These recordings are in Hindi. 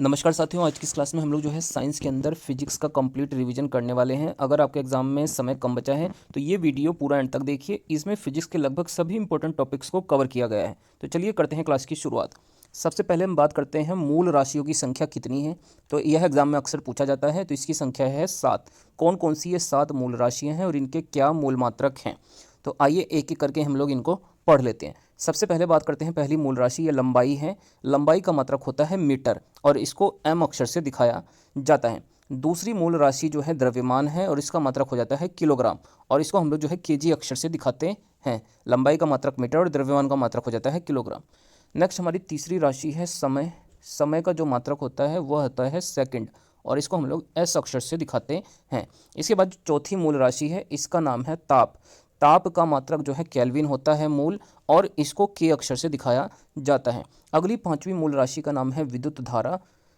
नमस्कार साथियों, आज की इस क्लास में हम लोग जो है साइंस के अंदर फिजिक्स का कंप्लीट रिवीजन करने वाले हैं। अगर आपके एग्जाम में समय कम बचा है तो ये वीडियो पूरा एंड तक देखिए। इसमें फिजिक्स के लगभग सभी इंपॉर्टेंट टॉपिक्स को कवर किया गया है। तो चलिए करते हैं क्लास की शुरुआत। सबसे पहले हम बात करते हैं मूल राशियों की संख्या कितनी है। तो यह एग्जाम में अक्सर पूछा जाता है। तो इसकी संख्या है 7। कौन कौन सी ये 7 मूल राशियाँ हैं और इनके क्या मूल मात्रक हैं। तो आइए एक एक करके हम लोग इनको पढ़ लेते हैं। सबसे पहले बात करते हैं पहली मूल राशि, ये लंबाई है। लंबाई का मात्रक होता है मीटर और इसको एम अक्षर से दिखाया जाता है। दूसरी मूल राशि जो है द्रव्यमान है और इसका मात्रक हो जाता है किलोग्राम और इसको हम लोग जो है केजी अक्षर से दिखाते हैं। लंबाई का मात्रक मीटर और द्रव्यमान का मात्रक हो जाता है किलोग्राम। नेक्स्ट हमारी तीसरी राशि है समय। समय का जो मात्रक होता है वह होता है सेकंड और इसको हम लोग एस अक्षर से दिखाते हैं। इसके बाद चौथी मूल राशि है, इसका नाम है ताप। ताप का मात्रक जो है केल्विन होता है मूल और इसको के अक्षर से दिखाया जाता है। अगली पांचवी मूल राशि का नाम है विद्युत धारा,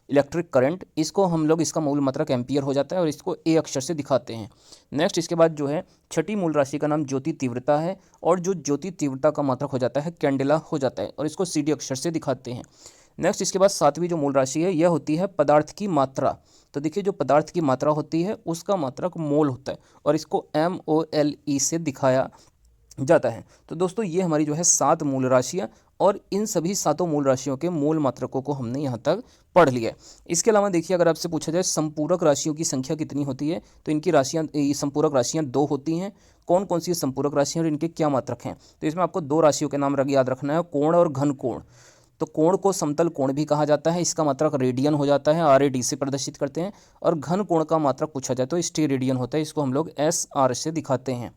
इलेक्ट्रिक करंट। इसको हम लोग, इसका मूल मात्रक एम्पियर हो जाता है और इसको ए अक्षर से दिखाते हैं। नेक्स्ट इसके बाद जो है छठी मूल राशि का नाम ज्योति तीव्रता है और जो ज्योति तीव्रता का मात्रक हो जाता है कैंडेला हो जाता है और इसको सी डी अक्षर से दिखाते हैं। नेक्स्ट इसके बाद सातवीं जो मूल राशि है यह होती है पदार्थ की मात्रा। तो देखिए जो पदार्थ की मात्रा होती है उसका मात्रक मोल होता है और इसको MOLE से दिखाया जाता है। तो दोस्तों ये हमारी जो है 7 मूल राशियाँ और इन सभी 7 मूल राशियों के मूल मात्रकों को हमने यहाँ तक पढ़ लिया है। इसके अलावा देखिए अगर आपसे पूछा जाए संपूरक राशियों की संख्या कितनी होती है तो इनकी राशियाँ, संपूरक राशियाँ 2 होती हैं। कौन कौन सी संपूरक राशियाँ और इनके क्या मात्रक हैं। तो इसमें आपको 2 राशियों के नाम याद रखना है, कोण और घन कोण। तो कोण को समतल कोण भी कहा जाता है, इसका मात्रक रेडियन हो जाता है, RAD से प्रदर्शित करते हैं। और घन कोण का मात्रक पूछा जाए तो स्टेरेडियन होता है, इसको हम लोग SR से दिखाते हैं।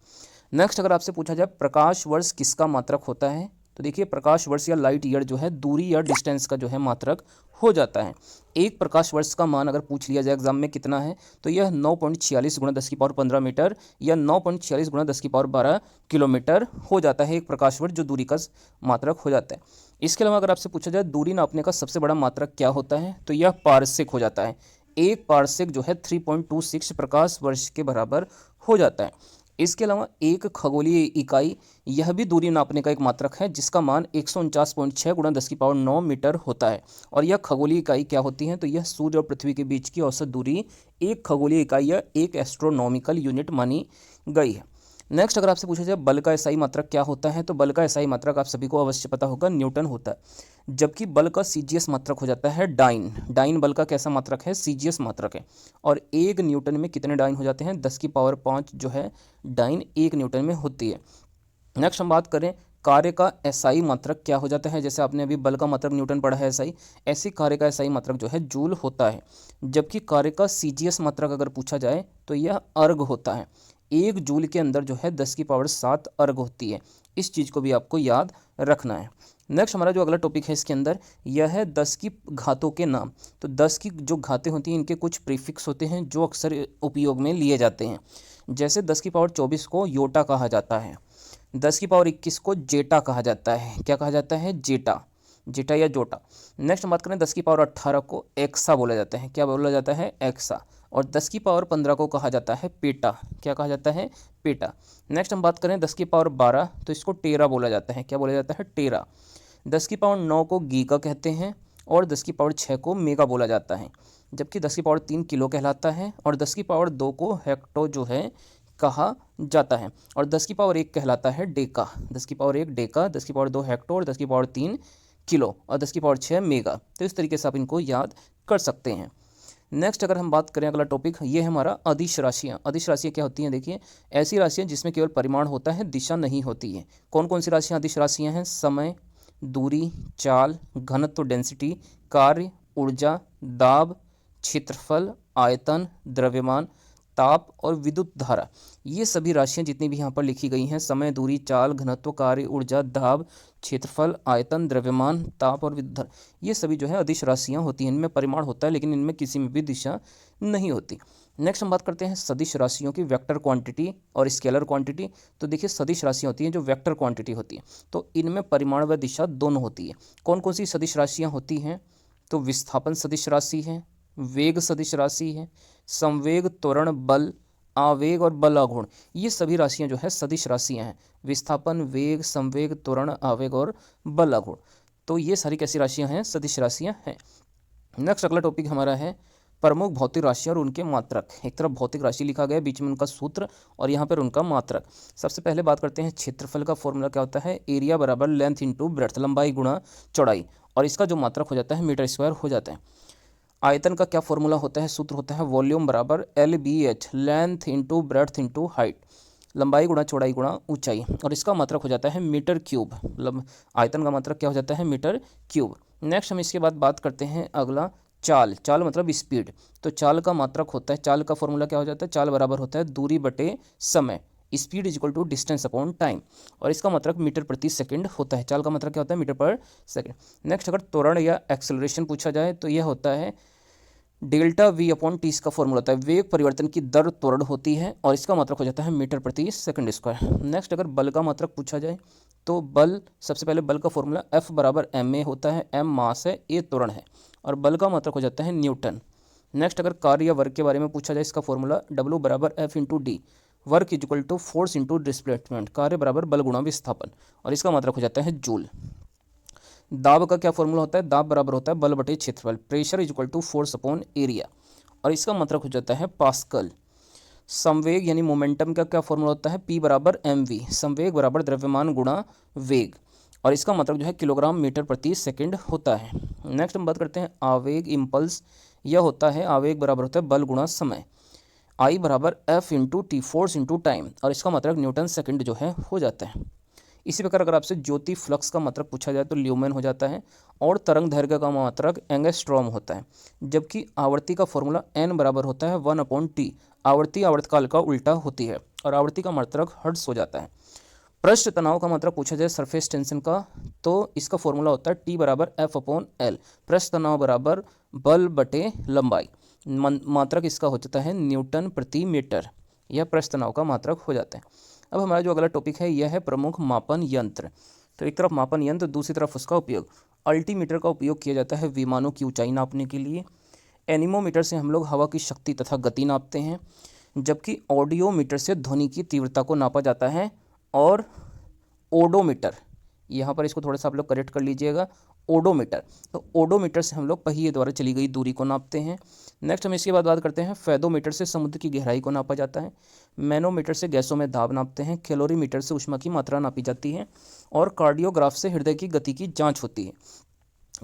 नेक्स्ट अगर आपसे पूछा जाए प्रकाश वर्ष किसका मात्रक होता है तो देखिए प्रकाश वर्ष या लाइट ईयर जो है दूरी या डिस्टेंस का जो है मात्रक हो जाता है। एक प्रकाश वर्ष का मान अगर पूछ लिया जाए एग्जाम में कितना है तो यह 9.46 गुणा 10 की पावर 15 मीटर या 9.46 गुणा 10 की पावर 12 किलोमीटर हो जाता है। एक प्रकाश वर्ष जो दूरी का मात्रक हो जाता है। इसके अलावा अगर आपसे पूछा जाए दूरी नापने का सबसे बड़ा मात्रक क्या होता है तो यह पारसेक हो जाता है। एक पारसेक जो है 3.26 प्रकाश वर्ष के बराबर हो जाता है। इसके अलावा एक खगोलीय इकाई यह भी दूरी नापने का एक मात्रक है जिसका मान 149.6 गुणा 10 की पावर 9 मीटर होता है। और यह खगोलीय इकाई क्या होती है तो यह सूर्य और पृथ्वी के बीच की औसत दूरी एक खगोलीय इकाई या एक एस्ट्रोनॉमिकल यूनिट मानी गई है। नेक्स्ट अगर आपसे पूछा जाए बल का एसआई मात्रक क्या होता है तो बल का एसआई मात्रक आप सभी को अवश्य पता होगा, न्यूटन होता है। जबकि बल का सीजीएस मात्रक हो जाता है डाइन। डाइन बल का कैसा मात्रक है, सीजीएस मात्रक है। और 1 न्यूटन में कितने डाइन हो जाते हैं, 10 की पावर 5 जो है डाइन 1 न्यूटन में होती है। नेक्स्ट हम बात करें कार्य का एसआई मात्रक क्या हो जाता है। जैसे आपने अभी बल का मात्रक न्यूटन पढ़ा है एसआई, ऐसे कार्य का एसआई मात्रक जो है जूल होता है। जबकि कार्य का सीजीएस मात्रक अगर पूछा जाए तो यह अर्ग होता है। 1 जूल के अंदर जो है 10 की पावर 7 अर्ग होती है। इस चीज़ को भी आपको याद रखना है। नेक्स्ट हमारा जो अगला टॉपिक है इसके अंदर यह है 10 की घातों के नाम। तो 10 की जो घातें होती हैं इनके कुछ प्रीफिक्स होते हैं जो अक्सर उपयोग में लिए जाते हैं। जैसे 10 की पावर 24 को योटा कहा जाता है, 10 की पावर 21 को जेटा कहा जाता है। क्या कहा जाता है, जेटा, जेटा या जोटा। नेक्स्ट हम बात करें 10 की पावर 18 को एक्सा बोला जाता है। क्या बोला जाता है, एक्सा। और 10 की पावर 15 को कहा जाता है पेटा। क्या कहा जाता है, पेटा। नेक्स्ट हम बात करें 10 की पावर 12 तो इसको टेरा बोला जाता है। क्या बोला जाता है, टेरा। 10 की पावर 9 को गीगा कहते हैं और 10 की पावर 6 को मेगा बोला जाता है। जबकि 10 की पावर 3 किलो कहलाता है और 10 की पावर 2 को हेक्टो जो है कहा जाता है और 10 की पावर 1 कहलाता है डेका। 10 की पावर 1 डेका, 10 की पावर 2 हेक्टो और 10 की पावर 3 किलो और 10 की पावर 6 मेगा। तो इस तरीके से आप इनको याद कर सकते हैं। नेक्स्ट अगर हम बात करें अगला टॉपिक, ये है हमारा अदिश राशियाँ। अदिश राशियाँ क्या होती हैं, देखिए ऐसी राशियाँ जिसमें केवल परिमाण होता है, दिशा नहीं होती है। कौन कौन सी राशियाँ अदिश राशियाँ हैं, समय, दूरी, चाल, घनत्व डेंसिटी, कार्य, ऊर्जा, दाब, क्षेत्रफल, आयतन, द्रव्यमान, ताप और विद्युत धारा। ये सभी राशियाँ जितनी भी यहाँ पर लिखी गई हैं, समय, दूरी, चाल, घनत्व, कार्य, ऊर्जा, दाब, क्षेत्रफल, आयतन, द्रव्यमान, ताप और विद्युत धारा, ये सभी जो है अदिश राशियाँ होती हैं। इनमें परिमाण होता है लेकिन इनमें किसी में भी दिशा नहीं होती। नेक्स्ट हम बात करते हैं सदिश राशियों की, वेक्टर क्वांटिटी और स्केलर क्वांटिटी। तो देखिए सदिश राशियाँ होती हैं जो वेक्टर क्वांटिटी होती है, तो इनमें परिमाण व दिशा दोनों होती है। कौन कौन सी सदिश राशियाँ होती हैं तो विस्थापन सदिश राशि है, वेग सदिश राशि है, संवेग, त्वरण, बल, आवेग और बल आघूर्ण, ये सभी राशियां जो है सदिश राशियां हैं। विस्थापन, वेग, संवेग, त्वरण, आवेग और बल आघूर्ण, तो ये सारी कैसी राशियां हैं, सदिश राशियां हैं। नेक्स्ट अगला टॉपिक हमारा है प्रमुख भौतिक राशि और उनके मात्रक। एक तरफ भौतिक राशि लिखा गया है, बीच में उनका सूत्र और यहाँ पर उनका मात्रक। सबसे पहले बात करते हैं क्षेत्रफल का फॉर्मूला क्या होता है, एरिया बराबर लेंथ इंटू ब्रेड्थ, लंबाई गुणा चौड़ाई, और इसका जो मात्रक हो जाता है मीटर स्क्वायर हो जाता है। आयतन का क्या फॉर्मूला होता है, सूत्र होता है वॉल्यूम बराबर LBH, length into breadth into height, लंबाई गुणा चौड़ाई गुणा ऊंचाई, और इसका मात्रक हो जाता है मीटर क्यूब। आयतन का मात्रक क्या हो जाता है, मीटर क्यूब। नेक्स्ट हम इसके बाद बात करते हैं अगला चाल। चाल मतलब स्पीड। तो चाल का मात्रक होता है, चाल का फॉर्मूला क्या हो जाता है, चाल बराबर होता है दूरी बटे समय, speed is equal to distance upon time, और इसका मात्रक मीटर प्रति सेकंड होता है। चाल का मात्रक क्या होता है, मीटर पर सेकंड। नेक्स्ट अगर त्वरण या एक्सेलरेशन पूछा जाए तो यह होता है डेल्टा V अपॉन टी, इसका फॉर्मूला होता है वेग परिवर्तन की दर त्वरण होती है, और इसका मात्रक हो जाता है मीटर प्रति सेकंड स्क्वायर। नेक्स्ट अगर बल का मात्रक पूछा जाए तो बल, सबसे पहले बल का फॉर्मूला F बराबर ma होता है, m मास है, a त्वरण है, और बल का मात्रक हो जाता है न्यूटन। नेक्स्ट अगर कार्य या वर्क के बारे में पूछा जाए, इसका फॉर्मूला W बराबर F into D, work is equal to force into displacement, कार्य बराबर बल गुणा विस्थापन, और इसका मात्रक हो जाता है जूल। दाब का क्या फॉर्मूला होता है, दाब बराबर होता है बल बटे क्षेत्रफल, pressure is equal to force upon area, और इसका मात्रक हो जाता है पास्कल। संवेग यानी मोमेंटम का क्या फॉर्मूला होता है, P बराबर mv, संवेग बराबर द्रव्यमान गुणा वेग, और इसका मात्रक जो है किलोग्राम मीटर प्रति सेकंड होता है। नेक्स्ट हम बात करते हैं आवेग, इम्पल्स। यह होता है आवेग बराबर होता है बल गुणा समय, I बराबर F into T, force into time, और इसका मात्रक न्यूटन सेकंड जो है हो जाता है। इसी प्रकार अगर आपसे ज्योति फ्लक्स का मात्रक पूछा जाए तो ल्यूमेन हो जाता है, और तरंग दैर्घ्य का मात्रक एंगस्ट्रॉम होता है, जबकि आवर्ती का फॉर्मूला n बराबर होता है 1 अपॉन टी। आवर्ती आवर्तकाल का उल्टा होती है, और आवर्ती का मात्रक हर्ट्ज हो जाता है। पृष्ठ तनाव का मात्रक पूछा जाए सरफेस टेंशन का, तो इसका फॉर्मूला होता है T बराबर F अपॉन L, पृष्ठ तनाव बराबर बल बटे लंबाई, मात्रक इसका हो जाता है न्यूटन प्रति मीटर। यह पृष्ठ तनाव का मात्रक हो जाता है। अब हमारा जो अगला टॉपिक है यह है प्रमुख मापन यंत्र। तो एक तरफ मापन यंत्र, दूसरी तरफ उसका उपयोग। अल्टीमीटर का उपयोग किया जाता है विमानों की ऊंचाई नापने के लिए। एनीमोमीटर से हम लोग हवा की शक्ति तथा गति नापते हैं, जबकि ऑडियोमीटर से ध्वनि की तीव्रता को नापा जाता है। और ओडोमीटर, यहाँ पर इसको थोड़ा सा आप लोग करेक्ट कर लीजिएगा, ओडोमीटर, तो ओडोमीटर से हम लोग पहिए द्वारा चली गई दूरी को नापते हैं। नेक्स्ट हम इसके बाद बात करते हैं फेदोमीटर से समुद्र की गहराई को नापा जाता है। मैनोमीटर से गैसों में दाब नापते हैं। कैलोरीमीटर से ऊष्मा की मात्रा नापी जाती है, और कार्डियोग्राफ से हृदय की गति की जांच होती है,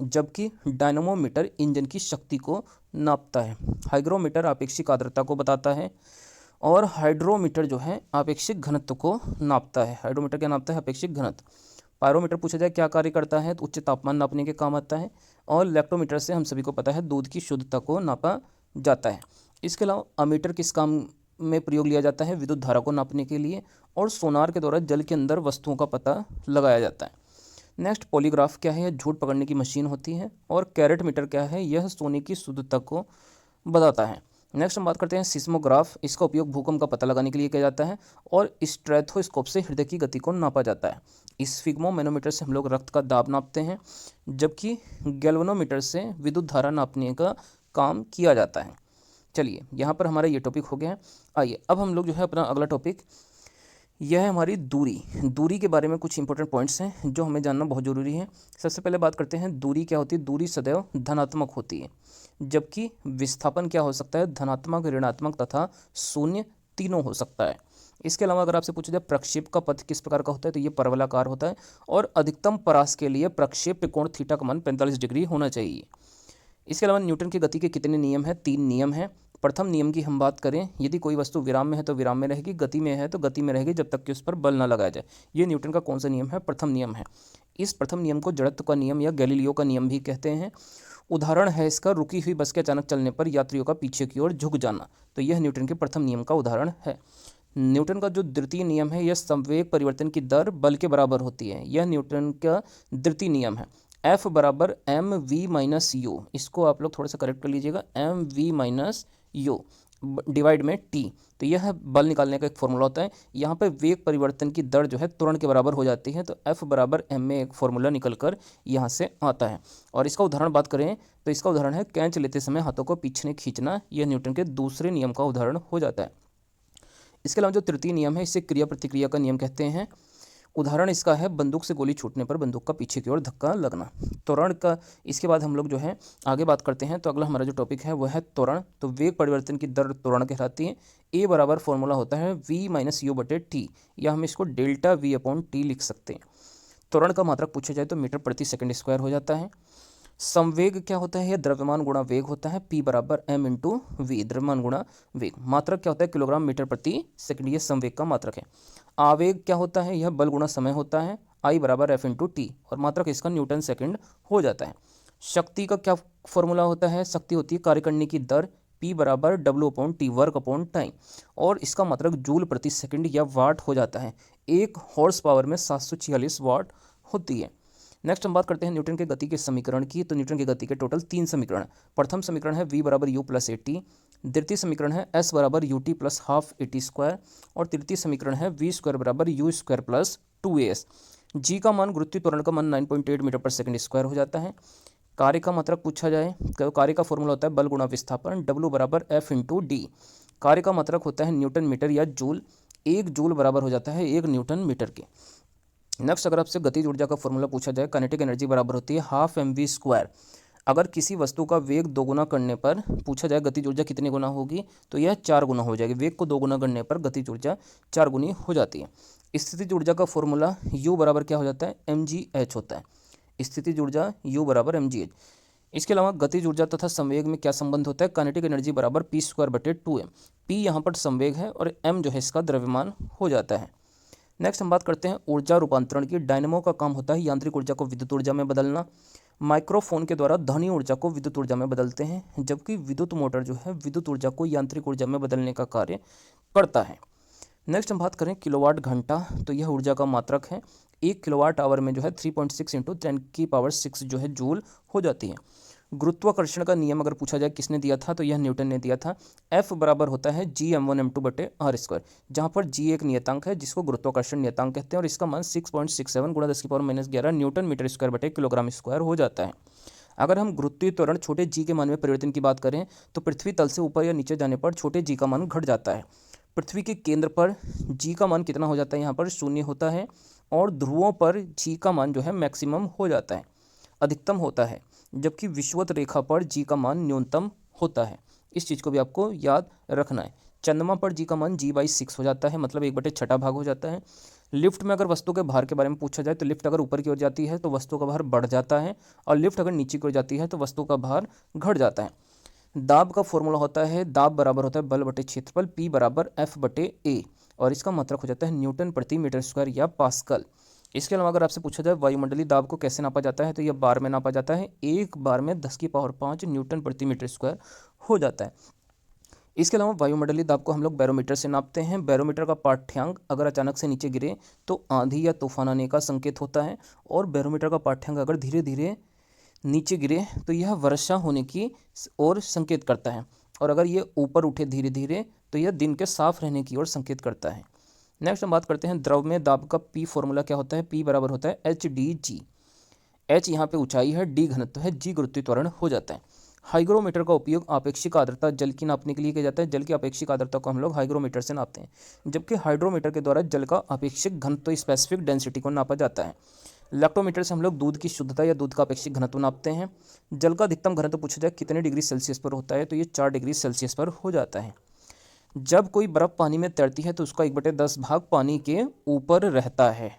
जबकि डायनमोमीटर इंजन की शक्ति को नापता है। हाइग्रोमीटर आपेक्षिक आर्द्रता को बताता है, और हाइड्रोमीटर जो है आपेक्षिक घनत्व को नापता है। हाइड्रोमीटर क्या नापता है, अपेक्षिक घनत्व। पायरोमीटर पूछा जाए क्या कार्य करता है, तो उच्च तापमान नापने के काम आता है। और लैक्टोमीटर से हम सभी को पता है दूध की शुद्धता को नापा जाता है। इसके अलावा अमीटर किस काम में प्रयोग लिया जाता है, विद्युत धारा को नापने के लिए। और सोनार के द्वारा जल के अंदर वस्तुओं का पता लगाया जाता है। नेक्स्ट पॉलीग्राफ क्या है, यह झूठ पकड़ने की मशीन होती है। और कैरेट मीटर क्या है, यह सोने की शुद्धता को बताता है। नेक्स्ट हम बात करते हैं सिस्मोग्राफ। इसका उपयोग भूकंप का पता लगाने के लिए किया जाता है, और स्ट्रेथोस्कोप से हृदय की गति को नापा जाता है। स्फिग्मोमेनोमीटर से हम लोग रक्त का दाब नापते हैं, जबकि गैल्वेनोमीटर से विद्युत धारा नापने का काम किया जाता है। चलिए यहाँ पर हमारा ये टॉपिक हो गया है। आइए अब हम लोग जो है अपना अगला टॉपिक, यह है हमारी दूरी। दूरी के बारे में कुछ इंपॉर्टेंट पॉइंट्स हैं जो हमें जानना बहुत ज़रूरी है। सबसे पहले बात करते हैं दूरी क्या होती है। दूरी सदैव धनात्मक होती है, जबकि विस्थापन क्या हो सकता है, धनात्मक, ऋणात्मक तथा शून्य तीनों हो सकता है। इसके अलावा अगर आपसे पूछा जाए प्रक्षेप का पथ किस प्रकार का होता है, तो ये परवलयाकार होता है, और अधिकतम परास के लिए प्रक्षेप कोण थीटा का मान 45 डिग्री होना चाहिए। इसके अलावा न्यूटन की गति के कितने नियम हैं, 3 नियम हैं। प्रथम नियम की हम बात करें, यदि कोई वस्तु विराम में है तो विराम में रहेगी, गति में है तो गति में रहेगी, जब तक कि उस पर बल न लगाया जाए। ये न्यूटन का कौन सा नियम है, प्रथम नियम है। इस प्रथम नियम को जड़त्व का नियम या गैलीलियो का नियम भी कहते हैं। उदाहरण है इसका रुकी हुई बस के अचानक चलने पर यात्रियों का पीछे की ओर झुक जाना, तो यह न्यूटन के प्रथम नियम का उदाहरण है। न्यूटन का जो द्वितीय नियम है, यह संवेग परिवर्तन की दर बल के बराबर होती है। यह न्यूटन का द्वितीय नियम है। F बराबर एम वी माइनस यू, इसको आप लोग थोड़ा सा करेक्ट कर लीजिएगा, M V minus U divide में टी, तो यह बल निकालने का एक फॉर्मूला होता है। यहाँ पर वेग परिवर्तन की दर जो है त्वरण के बराबर हो जाती है, तो F बराबर m में एक फॉर्मूला निकल कर यहाँ से आता है। और इसका उदाहरण बात करें तो इसका उदाहरण है कैच लेते समय हाथों को पीछे खींचना, यह न्यूटन के दूसरे नियम का उदाहरण हो जाता है। इसके अलावा जो तृतीय नियम है, इसे क्रिया प्रतिक्रिया का नियम कहते हैं। उदाहरण इसका है बंदूक से गोली छूटने पर बंदूक का पीछे की ओर धक्का लगना। त्वरण का, इसके बाद हम लोग जो है आगे बात करते हैं। तो अगला हमारा जो टॉपिक है वह है त्वरण। तो वेग परिवर्तन की दर त्वरण कहलाती है। ए बराबर फॉर्मूला होता है v माइनस यू बटे टी, या हम इसको डेल्टा v अपॉन टी लिख सकते हैं। त्वरण का मात्रक पूछा जाए तो मीटर प्रति सेकंड स्क्वायर हो जाता है। संवेग क्या होता है? यह द्रव्यमान गुणा वेग होता है। P बराबर m इंटू वी, द्रव्यमान गुणा वेग। मात्रक क्या होता है? किलोग्राम मीटर प्रति सेकंड, ये संवेग का मात्रक है। आवेग क्या होता है? यह बल गुणा समय होता है। I बराबर F इंटू टी, और मात्रक इसका न्यूटन सेकंड हो जाता है। शक्ति का क्या फॉर्मूला होता है? शक्ति होती है कार्य करने की दर, P बराबर W upon T, work upon time, और इसका मात्रक जूल प्रति सेकंड या वाट हो जाता है। 1 हॉर्स पावर में 746 वाट होती है। नेक्स्ट हम बात करते हैं न्यूटन के गति के समीकरण की। तो न्यूटन की गति के टोटल 3 समीकरण। प्रथम समीकरण है v बराबर यू प्लस ए टी, द्वितीय समीकरण है s बराबर U T plus half A T square, और तृतीय समीकरण है वी स्क्वायर बराबर यू स्क्वायर प्लस 2as। जी का मान, गुरुत्वीय त्वरण का मान 9.8 मीटर पर सेकंड स्क्वायर हो जाता है। कार्य का मात्रक पूछा जाए तो कार्य का फॉर्मूला होता है बल गुणा विस्थापन, W बराबर F इंटू डी। कार्य का मात्रक होता है न्यूटन मीटर या जूल, 1 जूल बराबर हो जाता है 1 न्यूटन मीटर के। नेक्स्ट, अगर आपसे गतिज ऊर्जा का फॉर्मूला पूछा जाए, काइनेटिक एनर्जी बराबर होती है हाफ mv स्क्वायर। अगर किसी वस्तु का वेग 2 गुना करने पर पूछा जाए गतिज ऊर्जा कितनी गुना होगी, तो यह 4 गुना हो जाएगी। वेग को 2 गुना करने पर गतिज ऊर्जा 4 गुनी हो जाती है। स्थितिज ऊर्जा का फॉर्मूला U बराबर क्या हो जाता है? mgh होता है। स्थितिज ऊर्जा U बराबर mgh। इसके अलावा गतिज ऊर्जा तथा संवेग में क्या संबंध होता है? काइनेटिक एनर्जी बराबर p स्क्वायर बटे 2m। p यहाँ पर संवेग है और m जो है इसका द्रव्यमान हो जाता है। नेक्स्ट हम बात करते हैं ऊर्जा रूपांतरण की। डायनेमो का काम होता है यांत्रिक ऊर्जा को विद्युत ऊर्जा में बदलना। माइक्रोफोन के द्वारा ध्वनि ऊर्जा को विद्युत ऊर्जा में बदलते हैं, जबकि विद्युत मोटर जो है विद्युत ऊर्जा को यांत्रिक ऊर्जा में बदलने का कार्य करता है। नेक्स्ट हम बात करें किलोवाट घंटा। तो यह ऊर्जा का मात्रक है। 1 किलोवाट आवर में जो है 3.6 इंटू 10⁶ जो है जूल हो जाती है। गुरुत्वाकर्षण का नियम अगर पूछा जाए किसने दिया था, तो यह न्यूटन ने दिया था। F बराबर होता है gm1m2 बटे आर स्क्वायर, जहाँ पर g एक नियतांक है जिसको गुरुत्वाकर्षण नियतांक कहते हैं, और इसका मान 6.67 गुणा 10⁻⁻11 न्यूटन मीटर स्क्वायर बटे किलोग्राम स्क्वायर हो जाता है। अगर हम गुरुत्वीय त्वरण छोटे g के मान में परिवर्तन की बात करें, तो पृथ्वी तल से ऊपर या नीचे जाने पर छोटे g का मान घट जाता है। पृथ्वी के केंद्र पर g का मान कितना हो जाता है? यहाँ पर 0 होता है, और ध्रुवों पर g का मान जो है मैक्सिमम हो जाता है, अधिकतम होता है, जबकि विषुवत रेखा पर g का मान न्यूनतम होता है। इस चीज़ को भी आपको याद रखना है। चंद्रमा पर g का मान g/6 हो जाता है, मतलब 1/6 भाग हो जाता है। लिफ्ट में अगर वस्तु के भार के बारे में पूछा जाए, तो लिफ्ट अगर ऊपर की ओर जाती है तो वस्तु का भार बढ़ जाता है, और लिफ्ट अगर नीचे की ओर जाती है तो वस्तु का भार घट जाता है। दाब का फॉर्मूला होता है, दाब बराबर होता है बल बटे क्षेत्रफल, P बराबर F बटे A, और इसका मात्रक हो जाता है न्यूटन प्रति मीटर स्क्वायर या पास्कल। इसके अलावा अगर आपसे पूछा जाए वायुमंडलीय दाब को कैसे नापा जाता है, तो यह बार में नापा जाता है। 1 बार में 10⁵ न्यूटन प्रति मीटर स्क्वायर हो जाता है। इसके अलावा वायुमंडलीय दाब को हम लोग बैरोमीटर से नापते हैं। बैरोमीटर का पाठ्यांक अगर अचानक से नीचे गिरे तो आंधी या तूफान आने का संकेत होता है, और बैरोमीटर का पाठ्यांक अगर धीरे धीरे नीचे गिरे तो यह वर्षा होने की ओर संकेत करता है, और अगर ये ऊपर उठे धीरे धीरे तो यह दिन के साफ रहने की ओर संकेत करता है। नेक्स्ट हम बात करते हैं द्रव में दाब का। P फॉर्मूला क्या होता है? P बराबर होता है HdG। H यहाँ पे ऊंचाई है, D घनत्व है, G गुरुत्वीय त्वरण हो जाता है। हाइग्रोमीटर का उपयोग आपेक्षिक आर्द्रता जल की नापने के लिए किया जाता है। जल की आपेक्षिक आर्द्रता को हम लोग हाइग्रोमीटर से नापते हैं, जबकि हाइड्रोमीटर के द्वारा जल का आपेक्षिक घनत्व स्पेसिफिक डेंसिटी को नापा जाता है। लैक्टोमीटर से हम लोग दूध की शुद्धता या दूध का आपेक्षिक घनत्व नापते हैं। जल का अधिकतम घनत्व पूछा जाए कितने डिग्री सेल्सियस पर होता है, तो ये 4 डिग्री सेल्सियस पर हो जाता है। जब कोई बर्फ पानी में तैरती है तो उसका 1/10 भाग पानी के ऊपर रहता है।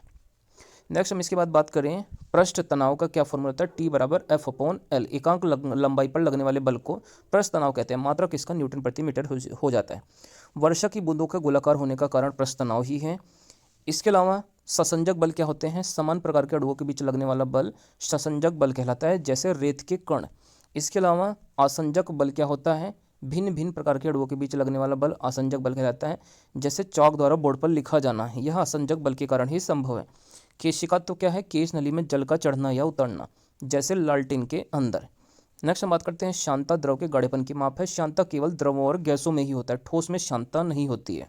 नेक्स्ट हम इसके बाद बात करें पृष्ठ तनाव का क्या फॉर्मूला होता है? T बराबर F अपॉन L। एकांक लंबाई पर लगने वाले बल को पृष्ठ तनाव कहते हैं। मात्रक इसका न्यूटन प्रति मीटर हो जाता है। वर्षा की बूंदों के गोलाकार होने का कारण पृष्ठ तनाव ही है। इसके अलावा ससंजक बल क्या होते हैं? समान प्रकार के अणुओं के बीच लगने वाला बल ससंजक बल कहलाता है, जैसे रेत के कण। इसके अलावा आसंजक बल क्या होता है? भिन्न भिन्न प्रकार के अणुओं के बीच लगने वाला बल आसंजक बल कहलाता है, जैसे चौक द्वारा बोर्ड पर लिखा जाना, यह आसंजक बल के कारण ही संभव है। केशिका तो क्या है? केश नली में जल का चढ़ना या उतरना, जैसे लालटेन के अंदर। नेक्स्ट हम बात करते हैं शांतता द्रव के गाढ़ेपन की माप है। शांतता केवल द्रवों और गैसों में ही होता है, ठोस में शांतता नहीं होती है।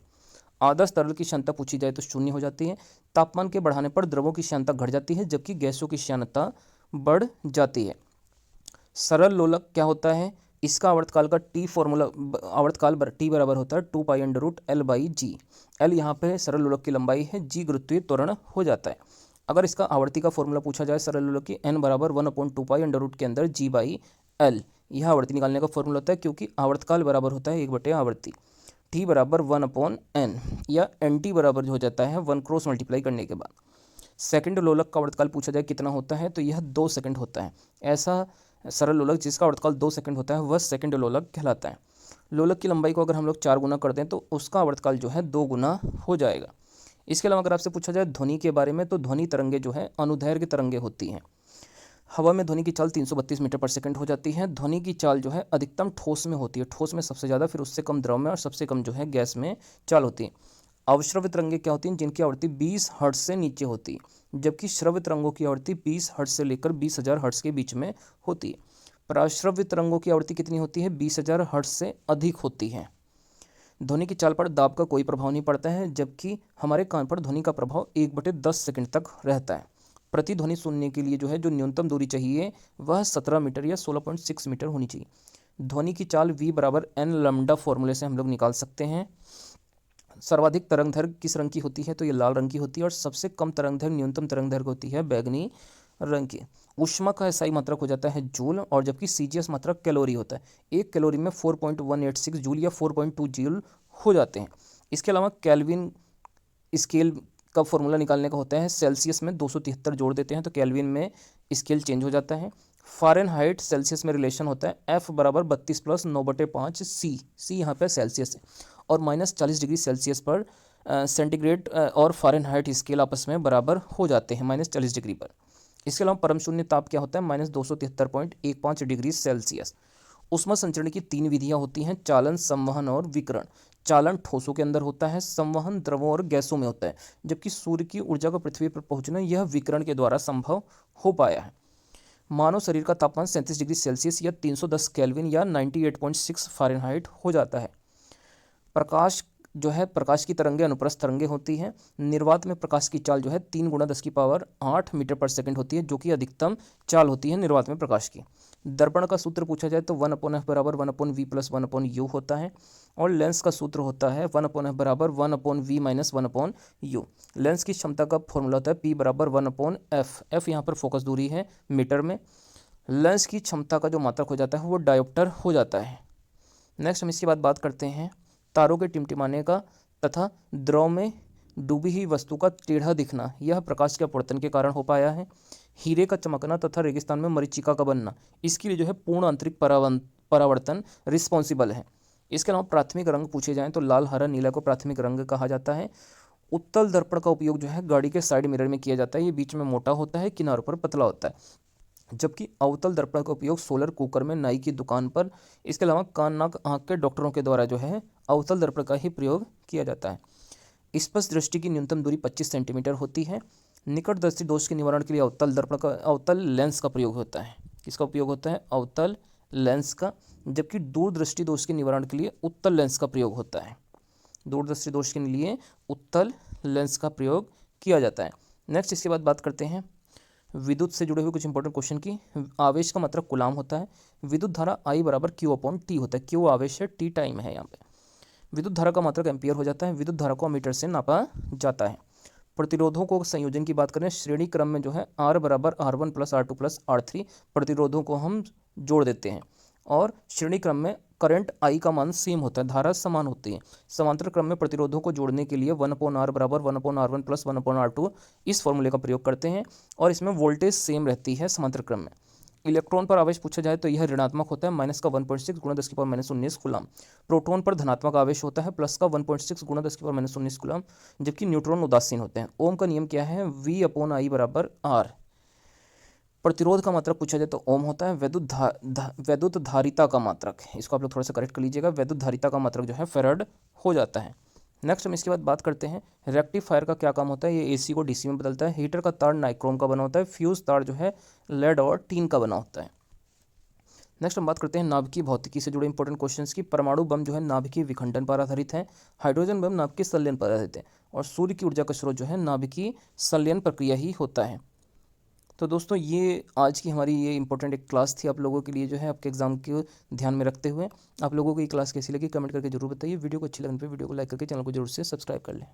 आदर्श तरल की शांतता पूछी जाए तो 0 हो जाती है। तापमान के बढ़ाने पर द्रवों की शांतता घट जाती है, जबकि गैसों की शांतता बढ़ जाती है। सरल लोलक क्या होता है? इसका आवर्तकाल का टी फॉर्मूला, आवर्तकाल टी बराबर होता है 2π/L/g। L यहाँ पे सरल लोलक की लंबाई है, g गुरुत्वीय त्वरण हो जाता है। अगर इसका आवर्ती का फॉर्मूला पूछा जाए सरल लोलक की, n बराबर 1/2π के अंदर g/L, यह आवर्ती निकालने का फॉर्मूला होता है, क्योंकि आवर्तकाल बराबर होता है 1/आवर्ती। t बराबर 1/n या nt बराबर हो जाता है 1 क्रॉस मल्टीप्लाई करने के बाद। सेकंड लोलक का आवर्तकाल पूछा जाए कितना होता है, तो यह 2 सेकंड होता है। ऐसा सरल लोलक जिसका आवर्तकाल 2 सेकंड होता है वह सेकंड लोलक कहलाता है। लोलक की लंबाई को अगर हम लोग 4 गुना कर दें तो उसका आवर्तकाल जो है 2 गुना हो जाएगा। इसके अलावा अगर आपसे पूछा जाए ध्वनि के बारे में, तो ध्वनि तरंगे जो है अनुदैर्घ्य तरंगे होती हैं। हवा में ध्वनि की चाल 332 मीटर पर सेकंड हो जाती है। ध्वनि की चाल जो है अधिकतम ठोस में होती है, ठोस में सबसे ज़्यादा, फिर उससे कम द्रव में और सबसे कम जो है गैस में चाल होती है। अवश्रव्य तरंगे क्या होती हैं, जिनकी आवृत्ति 20 हर्ट्ज से नीचे होती है, जबकि श्रव्य तरंगों की आवृत्ति 20 हर्ट्ज से लेकर 20,000 हर्ट्ज के बीच में होती है। पराश्रव्य तरंगों की आवृत्ति कितनी होती है, 20,000 हर्ट्ज से अधिक होती है। ध्वनि की चाल पर दाब का कोई प्रभाव नहीं पड़ता है, जबकि हमारे कान पर ध्वनि का प्रभाव 1/10 सेकंड तक रहता है। प्रतिध्वनि सुनने के लिए जो है जो न्यूनतम दूरी चाहिए वह 17 मीटर या 16.6 मीटर होनी चाहिए। ध्वनि की चाल v बराबर n लैम्डा फॉर्मूले से हम लोग निकाल सकते हैं। सर्वाधिक तरंग दैर्घ्य किस रंग की होती है, तो ये लाल रंग की होती है, और सबसे कम तरंग दैर्घ्य न्यूनतम तरंग दैर्घ्य होती है बैगनी रंग की। ऊष्मा का एसआई मात्रक हो जाता है जूल, और जबकि सीजीएस मात्रक कैलोरी होता है। एक कैलोरी में 4.186 जूल या 4.2 जूल हो जाते हैं। इसके अलावा केल्विन स्केल का फॉर्मूला निकालने का होता है, सेल्सियस में 273 जोड़ देते हैं तो केल्विन में स्केल चेंज हो जाता है। फ़ारेनहाइट सेल्सियस में रिलेशन होता है F बराबर 32 + 9/5 सी यहाँ पे सेल्सियस है, और -40 डिग्री सेल्सियस पर सेंटीग्रेड और फ़ारेनहाइट स्केल आपस में बराबर हो जाते हैं -40 डिग्री पर। इसके अलावा परम शून्य ताप क्या होता है, -273.15 डिग्री सेल्सियस। ऊष्मा संचरण की 3 विधियां होती हैं, चालन, संवहन और विकिरण। चालन ठोसों के अंदर होता है, संवहन द्रवों और गैसों में होता है, जबकि सूर्य की ऊर्जा का पृथ्वी पर पहुंचना यह विकिरण के द्वारा संभव हो पाया है। मानव शरीर का तापमान 37 डिग्री सेल्सियस या 310 केल्विन या 98.6 फ़ारेनहाइट हो जाता है। प्रकाश जो है, प्रकाश की तरंगें अनुप्रस्थ तरंगें होती हैं। निर्वात में प्रकाश की चाल जो है 3 × 10⁸ मीटर पर सेकंड होती है, जो कि अधिकतम चाल होती है निर्वात में प्रकाश की। दर्पण का सूत्र पूछा जाए तो 1/f बराबर 1/v + 1/u होता है, और लेंस का सूत्र होता है 1/f बराबर 1/v - 1/u। लेंस की क्षमता का फॉर्मूला होता है p बराबर 1/f। f यहाँ पर फोकस दूरी है मीटर में। लेंस की क्षमता का जो मात्रक हो जाता है वो डायोप्टर हो जाता है। नेक्स्ट हम इसके बाद बात करते हैं तारों के टिमटिमाने का तथा द्रव में डूबी हुई वस्तु का टेढ़ा दिखना, यह प्रकाश के अपवर्तन के कारण हो पाया है। हीरे का चमकना तथा रेगिस्तान में मरीचिका का बनना, इसके लिए जो है पूर्ण आंतरिक परावर्तन रिस्पॉन्सिबल है। इसके अलावा प्राथमिक रंग पूछे जाएं तो लाल, हरा, नीला को प्राथमिक रंग कहा जाता है। उत्तल दर्पण का उपयोग जो है गाड़ी के साइड मिरर में किया जाता है, ये बीच में मोटा होता है, किनारों पर पतला होता है। जबकि अवतल दर्पण का उपयोग सोलर कुकर में, नाई की दुकान पर, इसके अलावा कान, नाक, आँख के डॉक्टरों के द्वारा जो है अवतल दर्पण का ही प्रयोग किया जाता है। स्पष्ट दृष्टि की न्यूनतम दूरी 25 सेंटीमीटर होती है। निकट दृष्टि दोष के निवारण के लिए अवतल लेंस का प्रयोग होता है। इसका उपयोग होता है अवतल लेंस का, जबकि दूरदृष्टि दोष के निवारण के लिए उत्तल लेंस का प्रयोग होता है। दूरदृष्टि दोष के लिए उत्तल लेंस का प्रयोग किया जाता है। नेक्स्ट इसके बाद बात करते हैं विद्युत से जुड़े हुए कुछ इंपॉर्टेंट क्वेश्चन की। आवेश का मात्रक कूलाम होता है। विद्युत धारा I बराबर Q/T होता है। Q आवेश है, T टाइम है यहाँ पे। विद्युत धारा का मात्रक एम्पियर हो जाता है। विद्युत धारा को मीटर से नापा जाता है। प्रतिरोधों को संयोजन की बात करें, श्रेणी क्रम में जो है R बराबर R1 + R2 + R3 प्रतिरोधों को हम जोड़ देते हैं, और श्रेणी क्रम में करंट I का मान सेम होता है, धारा समान होती है। समांतर क्रम में प्रतिरोधों को जोड़ने के लिए 1/R बराबर 1/R1 + 1/R2 इस फॉर्मूले का प्रयोग करते हैं, और इसमें वोल्टेज सेम रहती है समांतर क्रम में। इलेक्ट्रॉन पर आवेश पूछा जाए तो यह ऋणात्मक होता है, -1.6 × 10⁻19 कूलम। प्रोटॉन पर धनात्मक आवेश होता है, +1.6 × 10⁻19 कूलम, जबकि न्यूट्रॉन उदासीन होते हैं। ओम का नियम क्या है, V/I बराबर R। प्रतिरोध का मात्रक पूछा जाए तो ओम होता है। वैद्युत धारिता का मात्रक, इसको आप लोग थोड़ा सा करेक्ट कर लीजिएगा, वैद्युत धारिता का मात्रक जो है फेराड हो जाता है। नेक्स्ट हम इसके बाद बात करते हैं रेक्टिफायर का क्या काम होता है। ये एसी को डीसी में बदलता है। हीटर का तार नाइक्रोम का बना होता है। फ्यूज तार जो है लेड और टीन का बना होता है। नेक्स्ट हम बात करते हैं नाभिकीय भौतिकी से जुड़े इंपॉर्टेंट क्वेश्चंस की। परमाणु बम जो है नाभिकीय विखंडन पर आधारित है। हाइड्रोजन बम नाभिकीय संलयन पर आधारित है, और सूर्य की ऊर्जा का स्रोत जो है नाभिकीय संलयन प्रक्रिया ही होता है। तो दोस्तों ये आज की हमारी ये इंपॉर्टेंट एक क्लास थी आप लोगों के लिए, जो है आपके एग्जाम को ध्यान में रखते हुए। आप लोगों को ये क्लास कैसी लगी कमेंट करके जरूर बताइए। वीडियो को अच्छी लगने पे वीडियो को लाइक करके चैनल को जरूर से सब्सक्राइब कर लें।